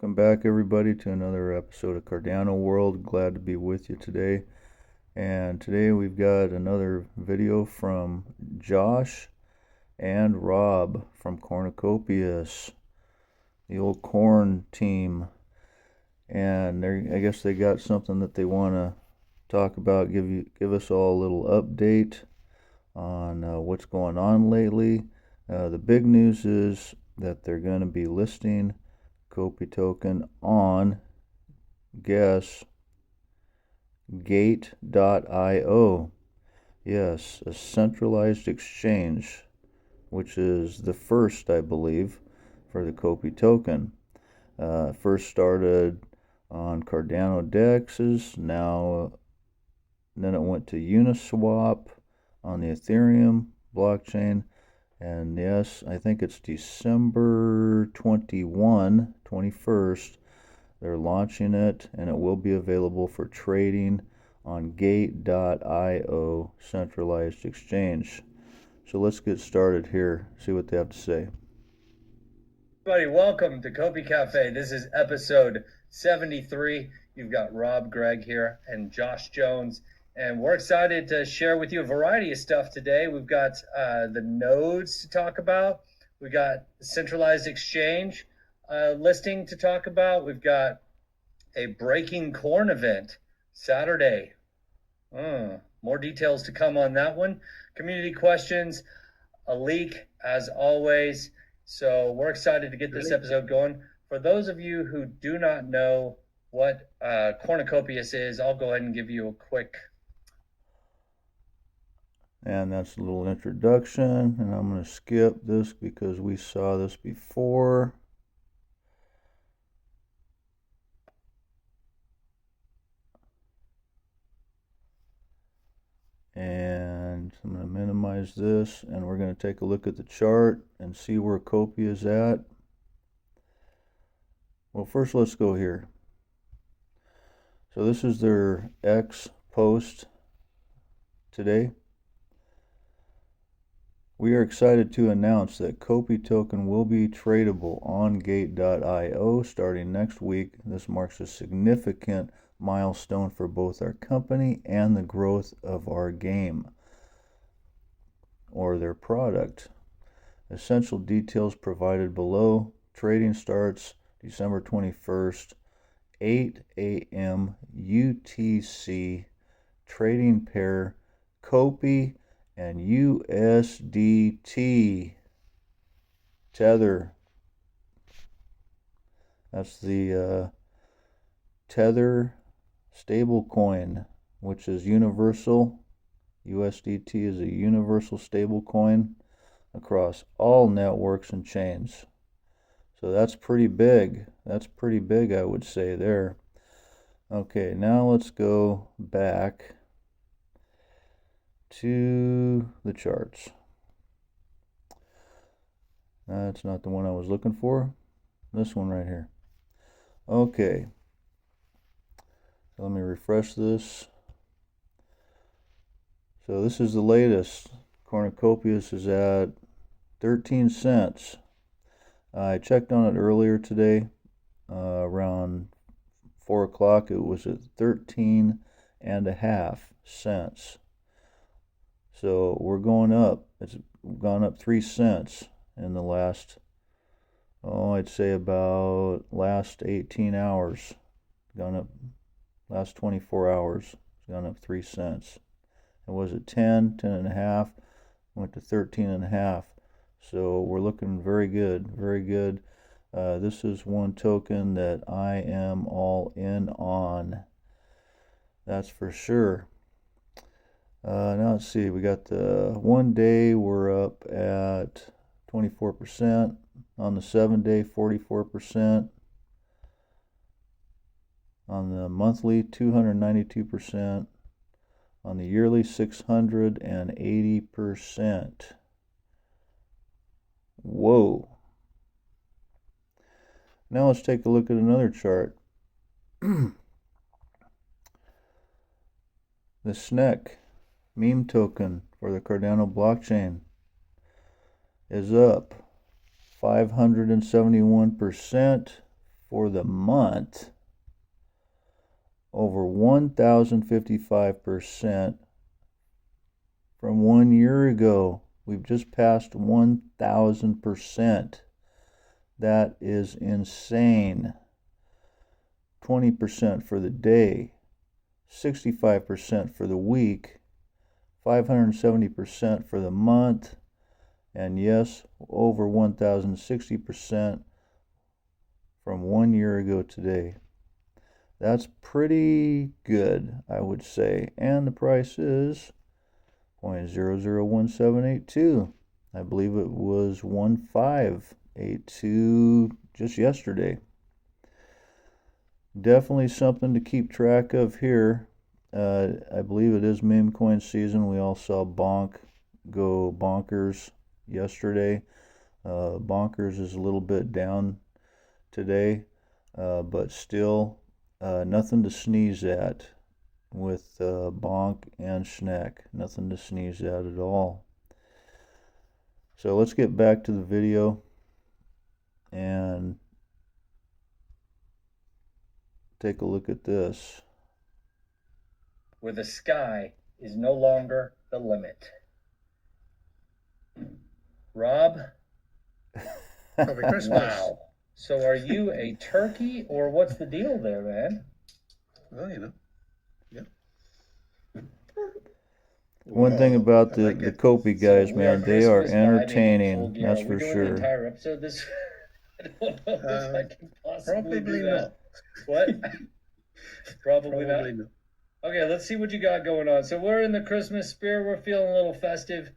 Welcome back, everybody, to another episode of Cardano World. Glad to be with you today. And today we've got another video from Josh and Rob from Cornucopias, the old corn team. And I guess they got something that they want to talk about, give us all a little update on what's going on lately. The big news is that they're going to be listing Copy token on, guess, gate.io. Yes, a centralized exchange, which is the first, I believe, for the Copy token. First started on Cardano dexes, then it went to Uniswap on the Ethereum blockchain. And yes, I think it's December 21st. They're launching it, and it will be available for trading on gate.io centralized exchange. So let's get started here, see what they have to say. Everybody, welcome to Copy Cafe. This is episode 73. You've got Rob Gregg here and Josh Jones. And we're excited to share with you a variety of stuff today. We've got the nodes to talk about. We've got the centralized exchange listing to talk about. We've got a breaking corn event Saturday. More details to come on that one. Community questions, a leak as always. So we're excited to get this episode going. For those of you who do not know what Cornucopias is, I'll go ahead and give you a quick. And that's a little introduction, and I'm going to skip this because we saw this before. And I'm going to minimize this, and we're going to take a look at the chart and see where Copy is at. Well, first let's go here. So this is their X post today. We are excited to announce that Copy token will be tradable on gate.io starting next week. This marks a significant milestone for both our company and the growth of our game or their product. Essential details provided below. Trading starts December 21st, 8 a.m. UTC. Trading pair Copy and USDT Tether. That's the Tether stablecoin, which is universal. USDT is a universal stablecoin across all networks and chains. So that's pretty big. That's pretty big, I would say there. Okay, now let's go back to the charts. That's not the one I was looking for. This one right here. Okay. Let me refresh this. So this is the latest. Cornucopias is at 13 cents. I checked on it earlier today. Around 4 o'clock it was at 13.5 cents. So we're going up. It's gone up 3 cents in the last, I'd say about last 18 hours. Gone up, last 24 hours, it's gone up 3 cents. It was at 10.5, went to 13.5. So we're looking very good, very good. This is one token that I am all in on. That's for sure. Now let's see, we got the 1 day, we're up at 24%. On the 7 day, 44%. On the monthly, 292%. On the yearly, 680%. Whoa. Now let's take a look at another chart. The SNEC meme token for the Cardano blockchain is up 571%, for the month, over 1,055% from 1 year ago. We've just passed 1,000%. That is insane. 20% for the day, 65% for the week, 570% for the month, and yes, over 1,060% from 1 year ago today. That's pretty good, I would say. And the price is 0.001782. I believe it was 1582 just yesterday. Definitely something to keep track of here. I believe it is meme coin season. We all saw Bonk go bonkers yesterday. Bonkers is a little bit down today, but still nothing to sneeze at with Bonk and Schneck. Nothing to sneeze at all. So let's get back to the video and take a look at this. Where the sky is no longer the limit. Rob? Happy Christmas. Wow. So are you a turkey or what's the deal there, man? Well, you know. Yeah. One thing about the Kopi guys, So man, they are Christmas vibing in full entertaining. gear. That's Are we for doing the sure. entire episode this? I don't know if I can possibly Probably do that. not. What? Probably not. Probably not. Okay, let's see what you got going on. So we're in the Christmas spirit. We're feeling a little festive.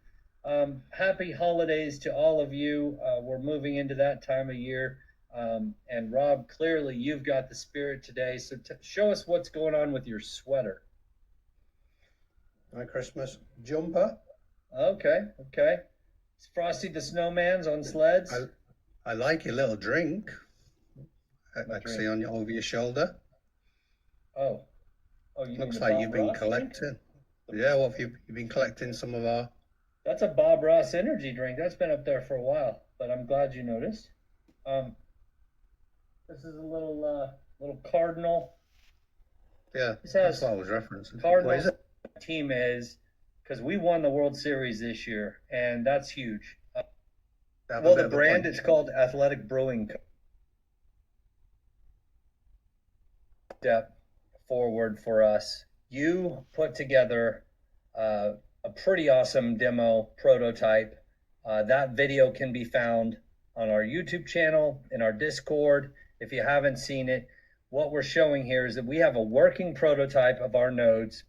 Happy holidays to all of you. We're moving into that time of year. And Rob, clearly you've got the spirit today. So show us what's going on with your sweater. My Christmas jumper. Okay. It's Frosty the Snowman's on sleds. I like your little drink. I can see on your over your shoulder. Oh, you Looks mean the like Bob you've been Ross collecting. drink? Yeah, what have you've been collecting some of our. That's a Bob Ross energy drink. That's been up there for a while, but I'm glad you noticed. This is a little Cardinal. Yeah, This that's has what I was referencing. Cardinal What is it? team is because we won the World Series this year, and that's huge. Have a Well, bit the of a brand point. it's called Athletic Brewing. Step forward for us. You put together a pretty awesome demo prototype. That video can be found on our YouTube channel, in our Discord. If you haven't seen it, what we're showing here is that we have a working prototype of our nodes.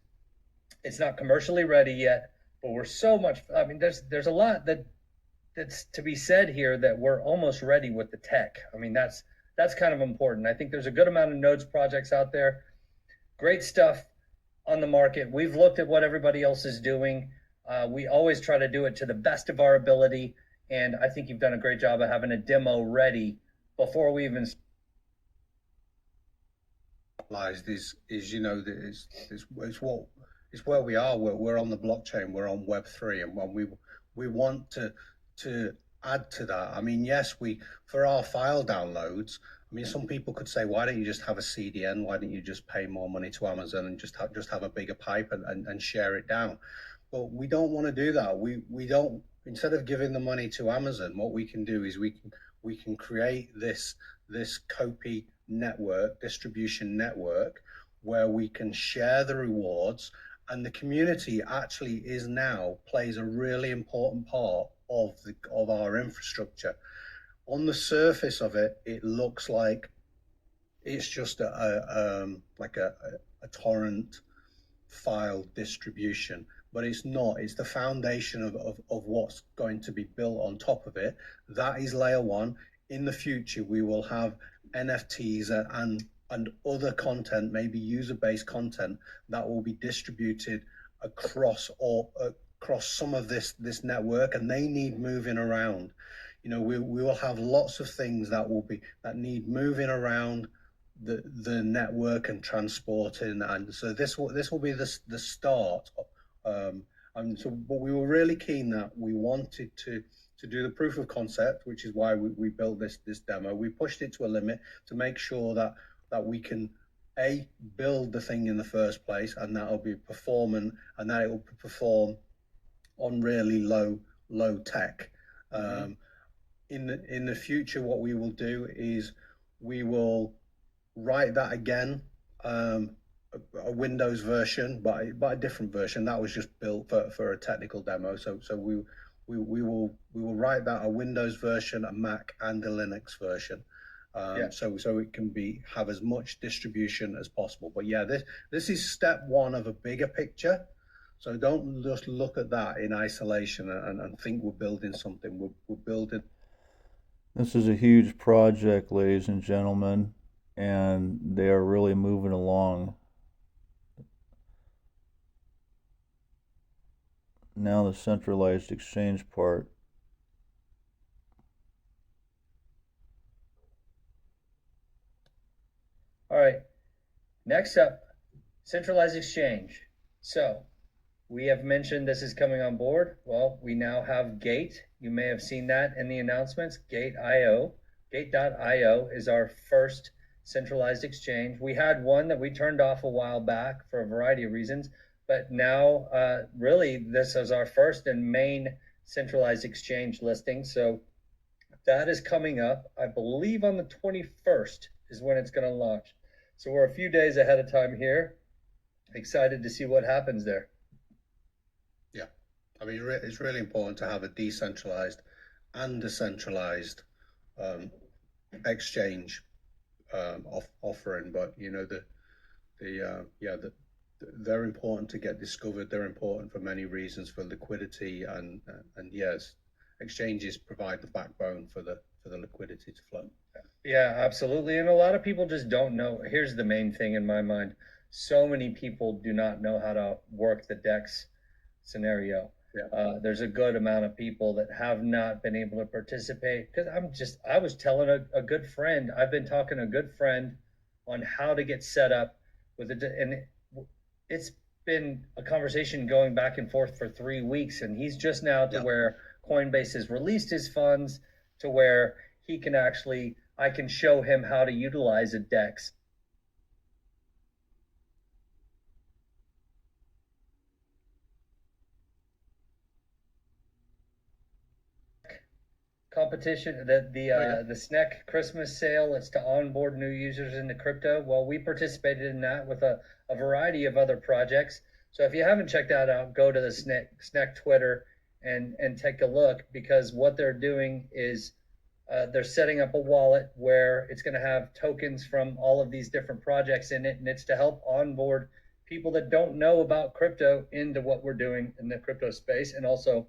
It's not commercially ready yet, but we're so much. I mean, there's a lot that's to be said here that we're almost ready with the tech. I mean, that's kind of important. I think there's a good amount of nodes projects out there. Great stuff on the market. We've looked at what everybody else is doing. We always try to do it to the best of our ability. And I think you've done a great job of having a demo ready before we even. Is you know it's where we are. We're on the blockchain. We're on Web3, and when we want to add to that. I mean, yes, for our file downloads. I mean, some people could say, why don't you just have a CDN? Why don't you just pay more money to Amazon and just have a bigger pipe and share it down? But we don't want to do that. We don't. Instead of giving the money to Amazon, what we can do is we can create this Kopi network, distribution network, where we can share the rewards, and the community actually plays a really important part of our infrastructure. On the surface of it, it looks like it's just a torrent file distribution, but it's not. It's the foundation of what's going to be built on top of it. That is layer one. In the future, we will have NFTs and other content, maybe user-based content, that will be distributed across some of this network, and they need moving around. You know, we will have lots of things that need moving around the network and transporting, and so this will be the start. And so, but we were really keen that we wanted to to do the proof of concept, which is why we built this demo. We pushed it to a limit to make sure that we can build the thing in the first place, and that'll be performant, and that it will perform on really low tech. In the future, what we will do is we will write that again, a Windows version, but a different version that was just built for a technical demo. So we will write that a Windows version, a Mac, and a Linux version. So it can have as much distribution as possible. But yeah, this is step one of a bigger picture. So don't just look at that in isolation and think we're building something. We're building. This is a huge project, ladies and gentlemen, and they are really moving along. Now the centralized exchange part. All right. Next up, centralized exchange. So we have mentioned this is coming on board. Well, we now have Gate. You may have seen that in the announcements. Gate.io. Gate.io is our first centralized exchange. We had one that we turned off a while back for a variety of reasons, but now really this is our first and main centralized exchange listing. So that is coming up, I believe, on the 21st is when it's going to launch. So we're a few days ahead of time here. Excited to see what happens there. Yeah, I mean, it's really important to have a decentralized and a centralized exchange offering. But you know, they're important to get discovered. They're important for many reasons, for liquidity, and yes, exchanges provide the backbone for the liquidity to flow. Yeah, absolutely. And a lot of people just don't know. Here's the main thing in my mind. So many people do not know how to work the DEX scenario. There's a good amount of people that have not been able to participate because I was telling a good friend, I've been talking to a good friend on how to get set up with it. And it's been a conversation going back and forth for 3 weeks. And he's just now to where Coinbase has released his funds to where he can actually, I can show him how to utilize a DEX. Competition, the SNEC Christmas sale, it's to onboard new users into crypto. Well, we participated in that with a variety of other projects. So if you haven't checked that out, go to the SNEC Twitter and take a look, because what they're doing is they're setting up a wallet where it's going to have tokens from all of these different projects in it, and it's to help onboard people that don't know about crypto into what we're doing in the crypto space, and also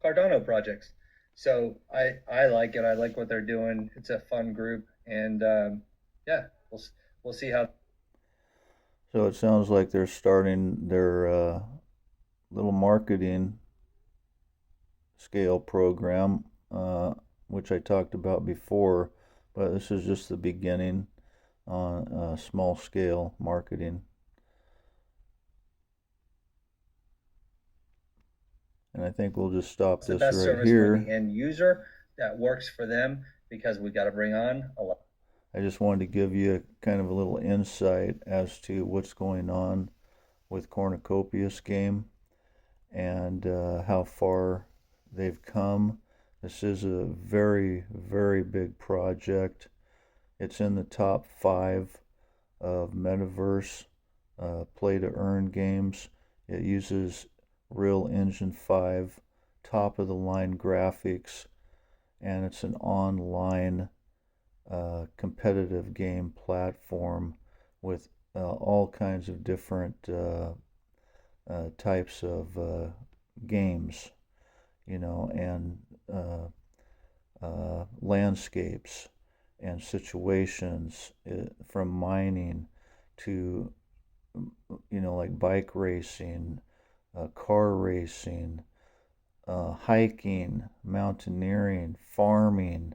Cardano projects. So I like it. I like what they're doing. It's a fun group, and we'll see how. So it sounds like they're starting their little marketing scale program, which I talked about before, but this is just the beginning on small scale marketing. And I think we'll just stop this right here. It's the best service for the end user that works for them, because we got to bring on a lot. I just wanted to give you kind of a little insight as to what's going on with Cornucopias game and how far they've come. This is a very, very big project. It's in the top 5 of metaverse play to earn games. It uses Real Engine 5 top of the line graphics, and it's an online competitive game platform with all kinds of different types of games, you know, and landscapes and situations, from mining to, you know, like bike racing, car racing, hiking, mountaineering, farming.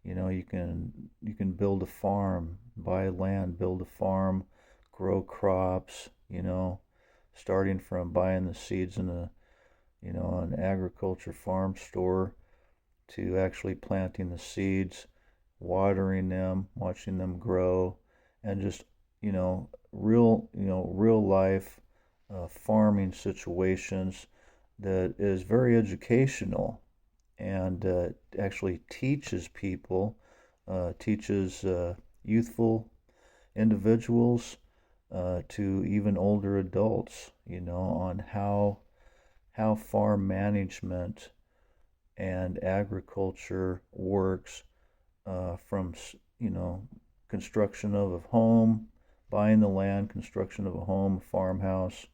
You know, you can build a farm, buy land, build a farm, grow crops, you know, starting from buying the seeds in an agriculture farm store to actually planting the seeds, watering them, watching them grow, and just, real life farming situations that is very educational and actually teaches people, teaches youthful individuals to even older adults, on how farm management and agriculture works, from construction of a home, buying the land, construction of a home, farmhouse,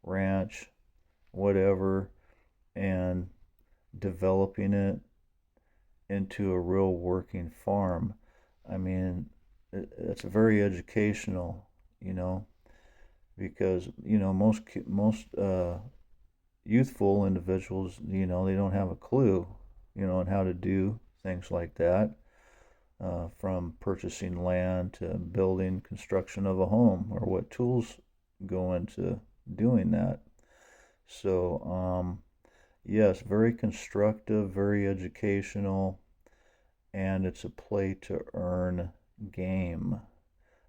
ranch, whatever, and developing it into a real working farm. I mean, it's very educational, because most youthful individuals, they don't have a clue, on how to do things like that, from purchasing land to building, construction of a home, or what tools go into doing that. So, yes, very constructive, very educational, and it's a play to earn game.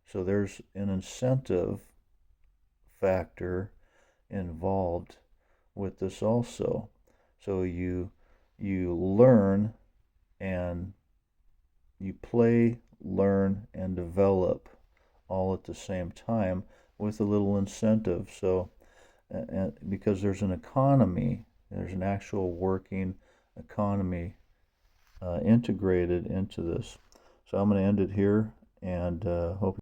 So there's an incentive factor involved with this also. So you learn and you play, learn, and develop all at the same time with a little incentive. So because there's an economy, there's an actual working economy integrated into this. So I'm going to end it here and hope